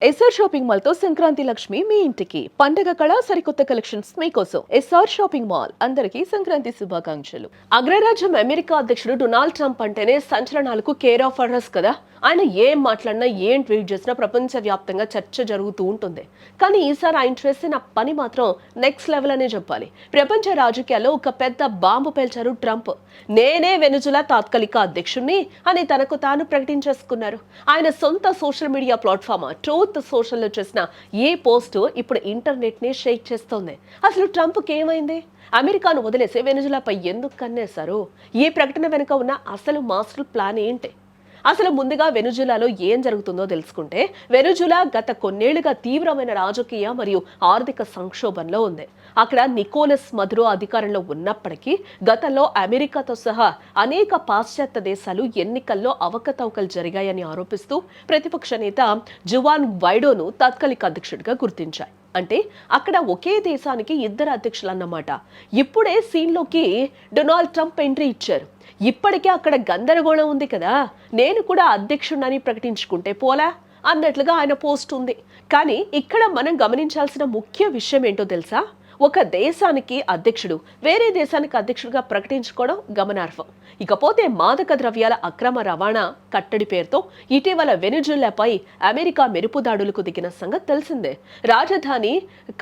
SR shopping mall తో సంక్రాంతి లక్ష్మి మీ ఇంటికి పండగ కళ సరికొత్త కలెక్షన్స్ మీకోసం. ఎస్ఆర్ షాపింగ్ మాల్ అందరికీ సంక్రాంతి శుభాకాంక్షలు. అగ్రరాజ్యం అమెరికా అధ్యక్షుడు డొనాల్డ్ ట్రంప్ అంటేనే సంచలనాలకు కేర్ ఆఫ్ అడ్రస్ కదా. ఆయన ఏం మాట్లాడినా ఏం ట్వీట్ చేసినా ప్రపంచ వ్యాప్తంగా చర్చ జరుగుతూ ఉంటుంది. కానీ ఈసారి ఆయన చేసిన పని మాత్రం నెక్స్ట్ లెవెల్ అనే చెప్పాలి. ప్రపంచ రాజకీయాల్లో ఒక పెద్ద బాంబు పేల్చారు ట్రంప్. నేనే వెనుజులా తాత్కాలిక అధ్యక్షుణ్ణి అని తనకు తాను ప్రకటించేసుకున్నారు. ఆయన సొంత సోషల్ మీడియా ప్లాట్ఫామ్ ట్రూత్ సోషల్లో చేసిన ఈ పోస్ట్ ఇప్పుడు ఇంటర్నెట్ ని షేక్ చేస్తోంది. అసలు ట్రంప్కి ఏమైంది? అమెరికాను వదిలేసి వెనుజులాపై ఎందుకు కన్నేశారు? ఈ ప్రకటన వెనుక ఉన్న అసలు మాస్టర్ ప్లాన్ ఏంటి? అసలు ముందుగా వెనుజులాలో ఏం జరుగుతుందో తెలుసుకుంటే, వెనుజులా గత కొన్నేళ్లుగా తీవ్రమైన రాజకీయ మరియు ఆర్థిక సంక్షోభంలో ఉంది. అక్కడ నికోలస్ మదురో అధికారంలో ఉన్నప్పటికీ గతంలో అమెరికాతో సహా అనేక పాశ్చాత్య దేశాలు ఎన్నికల్లో అవకతవకలు జరిగాయని ఆరోపిస్తూ ప్రతిపక్ష నేత జువాన్ గ్వైడోను తాత్కాలిక అధ్యక్షుడిగా గుర్తించాయి. అంటే అక్కడ ఒకే దేశానికి ఇద్దరు అధ్యక్షులు అన్నమాట. ఇప్పుడే సీన్లోకి డొనాల్డ్ ట్రంప్ ఎంట్రీ ఇచ్చారు. ఇప్పటికే అక్కడ గందరగోళం ఉంది కదా, నేను కూడా అధ్యక్షుడిని ప్రకటించుకుంటే పోలా అన్నట్లుగా ఆయన పోస్ట్ ఉంది. కానీ ఇక్కడ మనం గమనించాల్సిన ముఖ్య విషయం ఏంటో తెలుసా? ఒక దేశానికి అధ్యక్షుడు వేరే దేశానికి అధ్యక్షుడిగా ప్రకటించుకోవడం గమనార్హం. ఇకపోతే మాదక ద్రవ్యాల అక్రమ రవాణా కట్టడి పేరుతో ఇటీవల వెనుజులాపై అమెరికా మెరుపు దాడులకు దిగిన సంగతి తెలిసిందే. రాజధాని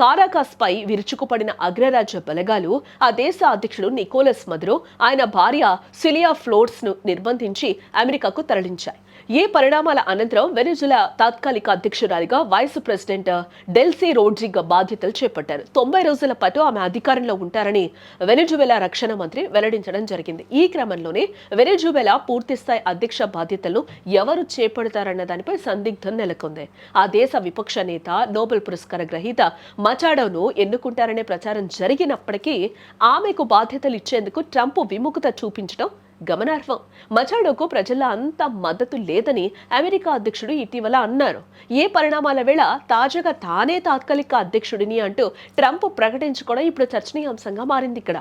కారాకాస్ పై విరుచుకుపడిన అగ్రరాజ్య బలగాలు ఆ దేశ అధ్యక్షుడు నికోలస్ మదురో, ఆయన భార్య సిలియా ఫ్లోర్స్ ను నిర్బంధించి అమెరికాకు తరలించాయి. ఈ పరిణామాల అనంతరం వెనుజులా తాత్కాలిక అధ్యక్షురాలిగా వైస్ ప్రెసిడెంట్ డెల్సీ రోడ్రిగ్ బాధ్యతలు చేపట్టారు. 90 రోజుల పాటు ఆమె అధికారంలో ఉంటారని వెనుజువేలా రక్షణ మంత్రి వెల్లడించడం జరిగింది. ఈ క్రమంలోనే వెనుజువేలా పూర్తిస్థాయి అధ్యక్ష బాధ్యతలను ఎవరు చేపడతారన్న దానిపై సందిగ్ధం నెలకొంది. ఆ దేశ విపక్ష నేత, నోబెల్ పురస్కార గ్రహీత మచాడోను ఎన్నుకుంటారనే ప్రచారం జరిగినప్పటికీ ఆమెకు బాధ్యతలు ఇచ్చేందుకు ట్రంప్ విముఖత చూపించడం గమనార్హం. మచాడోకు ప్రజల్లో అంత మద్దతు లేదని అమెరికా అధ్యక్షుడు ఇటీవల అన్నారు. ఏ పరిణామాల వేళ తాజాగా తానే తాత్కాలిక అధ్యక్షుడిని అంటూ ట్రంప్ ప్రకటించుకోవడం ఇప్పుడు చర్చనీయాంశంగా మారింది ఇక్కడ.